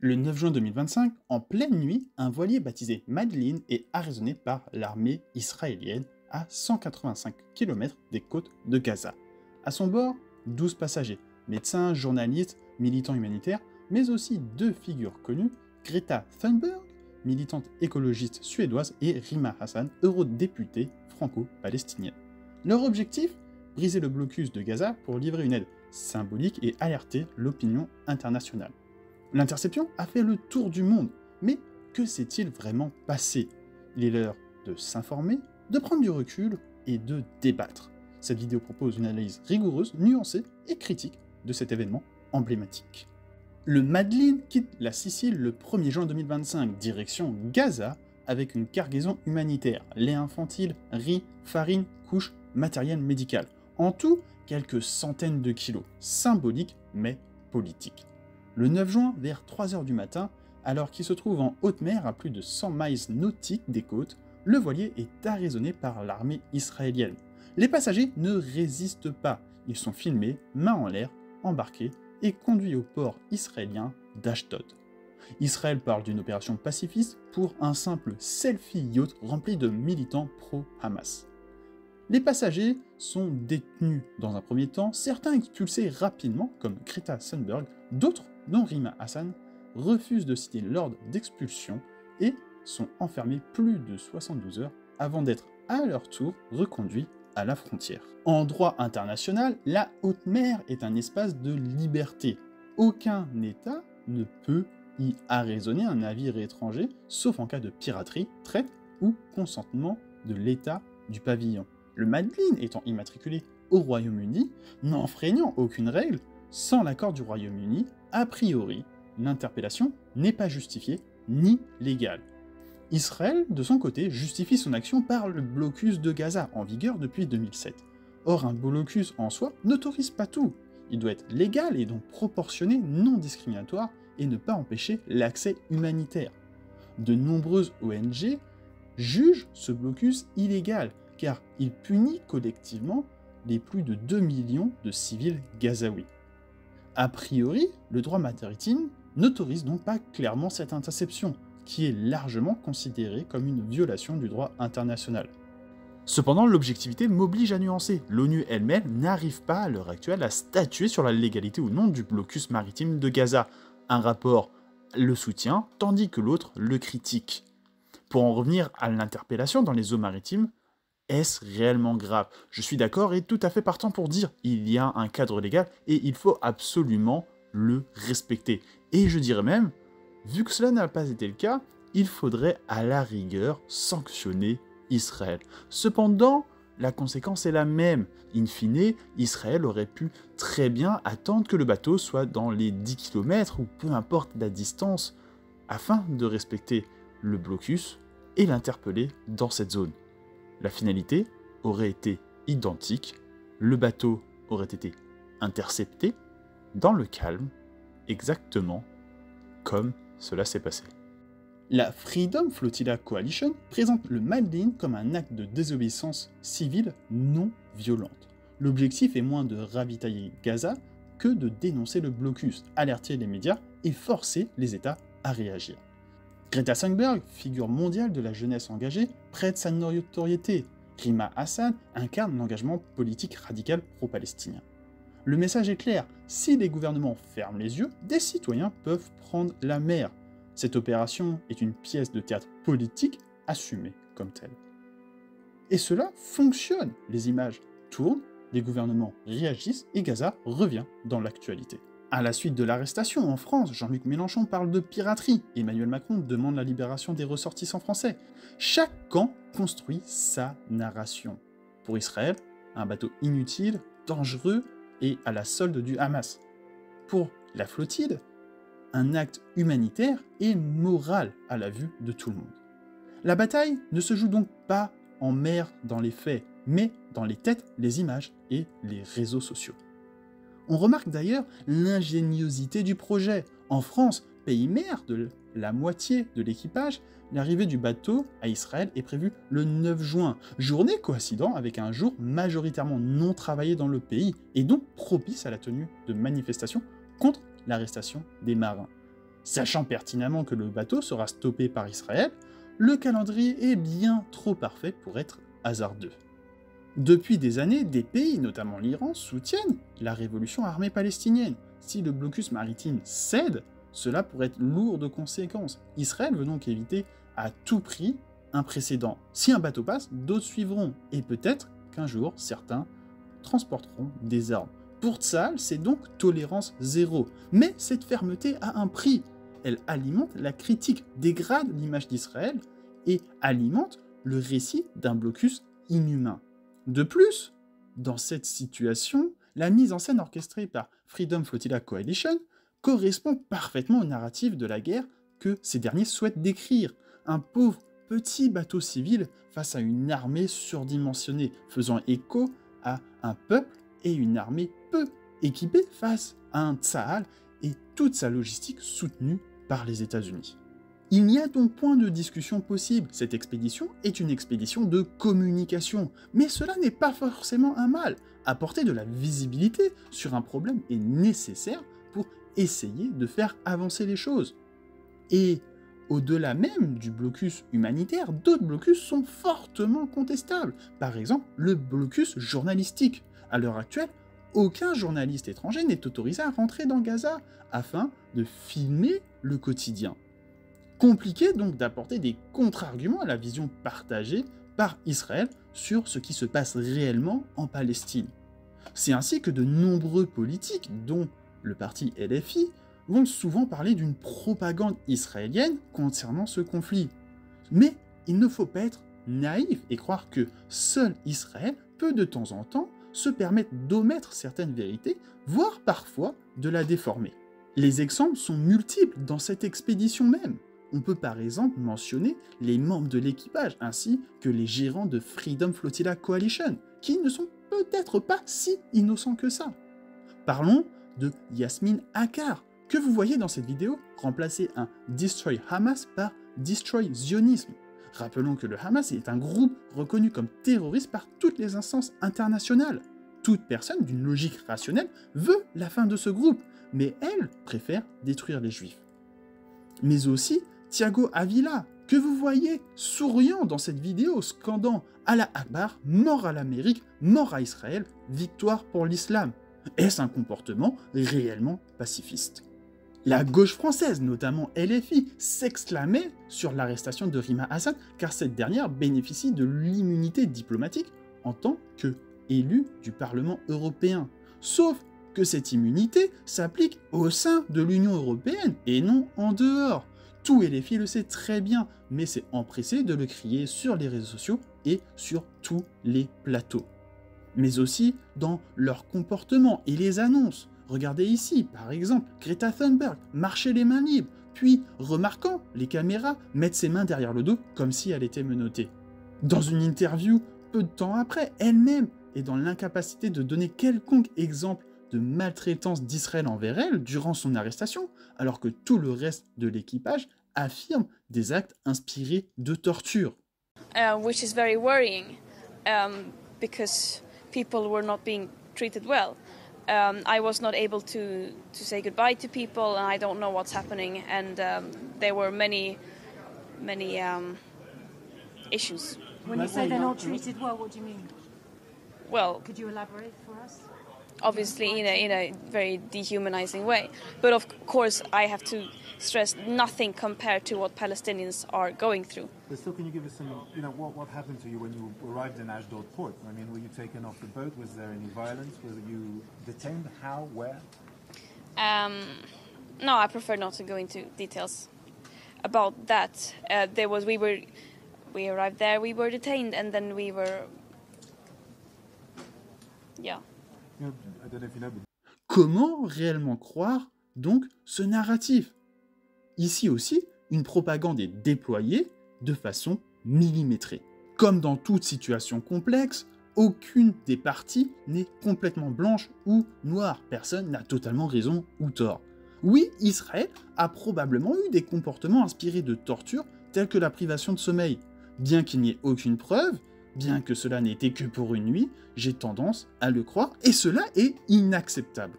Le 9 juin 2025, en pleine nuit, un voilier baptisé Madeleine est arraisonné par l'armée israélienne à 185 km des côtes de Gaza. À son bord, 12 passagers, médecins, journalistes, militants humanitaires, mais aussi deux figures connues, Greta Thunberg, militante écologiste suédoise, et Rima Hassan, eurodéputée franco-palestinienne. Leur objectif? Briser le blocus de Gaza pour livrer une aide symbolique et alerter l'opinion internationale. L'interception a fait le tour du monde, mais que s'est-il vraiment passé? Il est l'heure de s'informer, de prendre du recul et de débattre. Cette vidéo propose une analyse rigoureuse, nuancée et critique de cet événement emblématique. Le Madeleine quitte la Sicile le 1er juin 2025, direction Gaza, avec une cargaison humanitaire, lait infantile, riz, farine, couches, matériel médical. En tout, quelques centaines de kilos, symboliques mais politiques. Le 9 juin, vers 3 h du matin, alors qu'il se trouve en haute mer à plus de 100 miles nautiques des côtes, le voilier est arraisonné par l'armée israélienne. Les passagers ne résistent pas, ils sont filmés, mains en l'air, embarqués et conduits au port israélien d'Ashdod. Israël parle d'une opération pacifiste pour un simple selfie yacht rempli de militants pro-Hamas. Les passagers sont détenus dans un premier temps, certains expulsés rapidement, comme Greta Thunberg, d'autres, dont Rima Hassan, refusent de citer l'ordre d'expulsion et sont enfermés plus de 72 heures avant d'être à leur tour reconduits à la frontière. En droit international, la haute mer est un espace de liberté. Aucun État ne peut y arraisonner un navire étranger, sauf en cas de piraterie, traite ou consentement de l'État du pavillon. Le Madeleine étant immatriculé au Royaume-Uni, n'enfreignant aucune règle, sans l'accord du Royaume-Uni, a priori, l'interpellation n'est pas justifiée ni légale. Israël, de son côté, justifie son action par le blocus de Gaza, en vigueur depuis 2007. Or, un blocus en soi n'autorise pas tout. Il doit être légal et donc proportionné, non discriminatoire, et ne pas empêcher l'accès humanitaire. De nombreuses ONG jugent ce blocus illégal, car il punit collectivement les plus de 2 millions de civils gazaouis. A priori, le droit maritime n'autorise donc pas clairement cette interception, qui est largement considérée comme une violation du droit international. Cependant, l'objectivité m'oblige à nuancer. L'ONU elle-même n'arrive pas à l'heure actuelle à statuer sur la légalité ou non du blocus maritime de Gaza. Un rapport le soutient, tandis que l'autre le critique. Pour en revenir à l'interpellation dans les eaux maritimes, est-ce réellement grave? Je suis d'accord et tout à fait partant pour dire il y a un cadre légal et il faut absolument le respecter. Et je dirais même, vu que cela n'a pas été le cas, il faudrait à la rigueur sanctionner Israël. Cependant, la conséquence est la même. In fine, Israël aurait pu très bien attendre que le bateau soit dans les 10 km ou peu importe la distance, afin de respecter le blocus et l'interpeller dans cette zone. La finalité aurait été identique, le bateau aurait été intercepté dans le calme, exactement comme cela s'est passé. La Freedom Flotilla Coalition présente le Madeleine comme un acte de désobéissance civile non violente. L'objectif est moins de ravitailler Gaza que de dénoncer le blocus, alerter les médias et forcer les États à réagir. Greta Thunberg, figure mondiale de la jeunesse engagée, prête sa notoriété. Rima Hassan incarne l'engagement politique radical pro-palestinien. Le message est clair, si les gouvernements ferment les yeux, des citoyens peuvent prendre la mer. Cette opération est une pièce de théâtre politique assumée comme telle. Et cela fonctionne. Les images tournent, les gouvernements réagissent et Gaza revient dans l'actualité. À la suite de l'arrestation en France, Jean-Luc Mélenchon parle de piraterie. Emmanuel Macron demande la libération des ressortissants français. Chaque camp construit sa narration. Pour Israël, un bateau inutile, dangereux et à la solde du Hamas. Pour la flottille, un acte humanitaire et moral à la vue de tout le monde. La bataille ne se joue donc pas en mer dans les faits, mais dans les têtes, les images et les réseaux sociaux. On remarque d'ailleurs l'ingéniosité du projet. En France, pays mère de la moitié de l'équipage, l'arrivée du bateau à Israël est prévue le 9 juin, journée coïncidant avec un jour majoritairement non travaillé dans le pays et donc propice à la tenue de manifestations contre l'arrestation des marins. Sachant pertinemment que le bateau sera stoppé par Israël, le calendrier est bien trop parfait pour être hasardeux. Depuis des années, des pays, notamment l'Iran, soutiennent la révolution armée palestinienne. Si le blocus maritime cède, cela pourrait être lourd de conséquences. Israël veut donc éviter à tout prix un précédent. Si un bateau passe, d'autres suivront, et peut-être qu'un jour, certains transporteront des armes. Pour Tsahal, c'est donc tolérance zéro. Mais cette fermeté a un prix. Elle alimente la critique, dégrade l'image d'Israël et alimente le récit d'un blocus inhumain. De plus, dans cette situation, la mise en scène orchestrée par Freedom Flotilla Coalition correspond parfaitement au narratif de la guerre que ces derniers souhaitent décrire. Un pauvre petit bateau civil face à une armée surdimensionnée, faisant écho à un peuple et une armée peu équipée face à un Tsahal et toute sa logistique soutenue par les États-Unis. Il n'y a donc point de discussion possible, cette expédition est une expédition de communication, mais cela n'est pas forcément un mal. Apporter de la visibilité sur un problème est nécessaire pour essayer de faire avancer les choses. Et au-delà même du blocus humanitaire, d'autres blocus sont fortement contestables. Par exemple, le blocus journalistique. À l'heure actuelle, aucun journaliste étranger n'est autorisé à rentrer dans Gaza afin de filmer le quotidien. Compliqué donc d'apporter des contre-arguments à la vision partagée par Israël sur ce qui se passe réellement en Palestine. C'est ainsi que de nombreux politiques, dont le parti LFI, vont souvent parler d'une propagande israélienne concernant ce conflit. Mais il ne faut pas être naïf et croire que seul Israël peut de temps en temps se permettre d'omettre certaines vérités, voire parfois de la déformer. Les exemples sont multiples dans cette expédition même. On peut par exemple mentionner les membres de l'équipage ainsi que les gérants de Freedom Flotilla Coalition, qui ne sont peut-être pas si innocents que ça. Parlons de Yasmin Akkar, que vous voyez dans cette vidéo remplacer un Destroy Hamas par Destroy Zionisme. Rappelons que le Hamas est un groupe reconnu comme terroriste par toutes les instances internationales. Toute personne d'une logique rationnelle veut la fin de ce groupe, mais elle préfère détruire les Juifs. Mais aussi Thiago Avila, que vous voyez souriant dans cette vidéo, scandant « Allah Akbar, mort à l'Amérique, mort à Israël, victoire pour l'islam ». Est-ce un comportement réellement pacifiste? La gauche française, notamment LFI, s'exclamait sur l'arrestation de Rima Assad car cette dernière bénéficie de l'immunité diplomatique en tant qu'élue du Parlement européen. Sauf que cette immunité s'applique au sein de l'Union européenne et non en dehors. Tout LFI le sait très bien, mais c'est empressé de le crier sur les réseaux sociaux et sur tous les plateaux. Mais aussi dans leur comportement et les annonces. Regardez ici, par exemple, Greta Thunberg marcher les mains libres, puis, remarquant les caméras, mettre ses mains derrière le dos comme si elle était menottée. Dans une interview, peu de temps après, elle-même est dans l'incapacité de donner quelconque exemple de maltraitance d'Israël envers elle durant son arrestation, alors que tout le reste de l'équipage affirme des actes inspirés de torture. Which is very worrying, because people were not being treated well. I was not able to say goodbye to people, and I don't know what's happening. And there were many issues. When you say they're not treated well, what do you mean? Well, Could you elaborate for us? obviously in a very dehumanizing way. But of course, I have to stress nothing compared to what Palestinians are going through. But still, can you give us some, what happened to you when you arrived in Ashdod port? I mean, were you taken off the boat? Was there any violence? Were you detained? How? Where? No, I prefer not to go into details about that. We arrived there, we were detained, and then we were, yeah. I don't know if you know, but Comment réellement croire donc ce narratif? Ici aussi, une propagande est déployée de façon millimétrée. Comme dans toute situation complexe, aucune des parties n'est complètement blanche ou noire. Personne n'a totalement raison ou tort. Oui, Israël a probablement eu des comportements inspirés de torture tels que la privation de sommeil. Bien qu'il n'y ait aucune preuve, bien que cela n'ait été que pour une nuit, j'ai tendance à le croire et cela est inacceptable.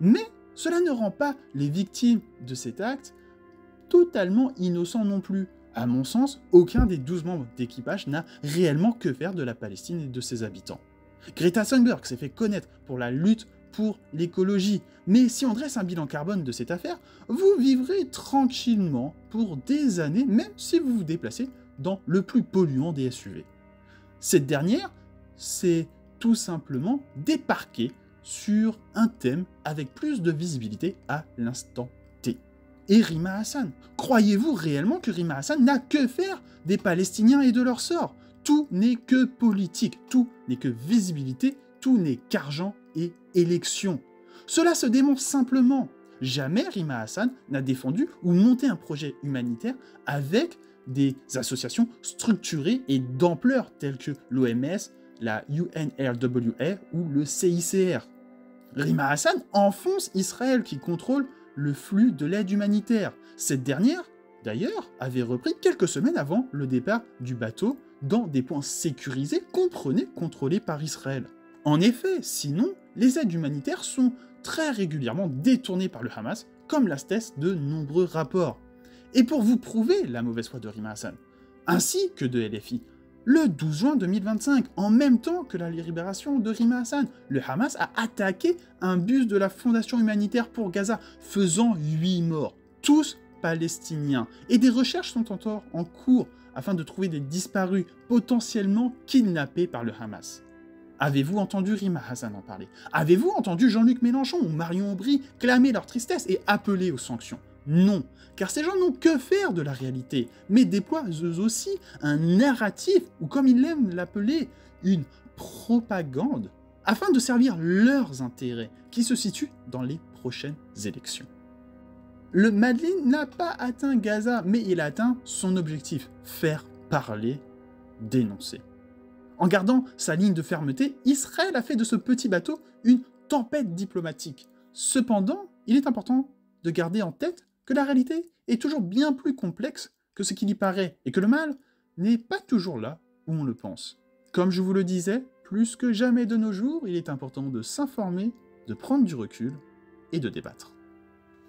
Mais Cela ne rend pas les victimes de cet acte totalement innocents non plus. À mon sens, aucun des 12 membres d'équipage n'a réellement que faire de la Palestine et de ses habitants. Greta Thunberg s'est fait connaître pour la lutte pour l'écologie, mais si on dresse un bilan carbone de cette affaire, vous vivrez tranquillement pour des années, même si vous vous déplacez dans le plus polluant des SUV. Cette dernière, c'est tout simplement débarquer sur un thème avec plus de visibilité à l'instant T. Et Rima Hassan. Croyez-vous réellement que Rima Hassan n'a que faire des Palestiniens et de leur sort? Tout n'est que politique, tout n'est que visibilité, tout n'est qu'argent et élection. Cela se démontre simplement. Jamais Rima Hassan n'a défendu ou monté un projet humanitaire avec des associations structurées et d'ampleur telles que l'OMS, la UNRWA ou le CICR. Rima Hassan enfonce Israël qui contrôle le flux de l'aide humanitaire. Cette dernière, d'ailleurs, avait repris quelques semaines avant le départ du bateau dans des points sécurisés, comprenez, contrôlés par Israël. En effet, sinon, les aides humanitaires sont très régulièrement détournées par le Hamas, comme l'attestent de nombreux rapports. Et pour vous prouver la mauvaise foi de Rima Hassan, ainsi que de LFI, le 12 juin 2025, en même temps que la libération de Rima Hassan, le Hamas a attaqué un bus de la Fondation humanitaire pour Gaza, faisant 8 morts, tous palestiniens. Et des recherches sont encore en cours afin de trouver des disparus potentiellement kidnappés par le Hamas. Avez-vous entendu Rima Hassan en parler? Avez-vous entendu Jean-Luc Mélenchon ou Marion Aubry clamer leur tristesse et appeler aux sanctions? Non, car ces gens n'ont que faire de la réalité, mais déploient eux aussi un narratif, ou comme ils l'aiment l'appeler, une propagande, afin de servir leurs intérêts, qui se situent dans les prochaines élections. Le Madlin n'a pas atteint Gaza, mais il a atteint son objectif, faire parler, dénoncer. En gardant sa ligne de fermeté, Israël a fait de ce petit bateau une tempête diplomatique. Cependant, il est important de garder en tête que la réalité est toujours bien plus complexe que ce qu'il y paraît, et que le mal n'est pas toujours là où on le pense. Comme je vous le disais, plus que jamais de nos jours, il est important de s'informer, de prendre du recul et de débattre.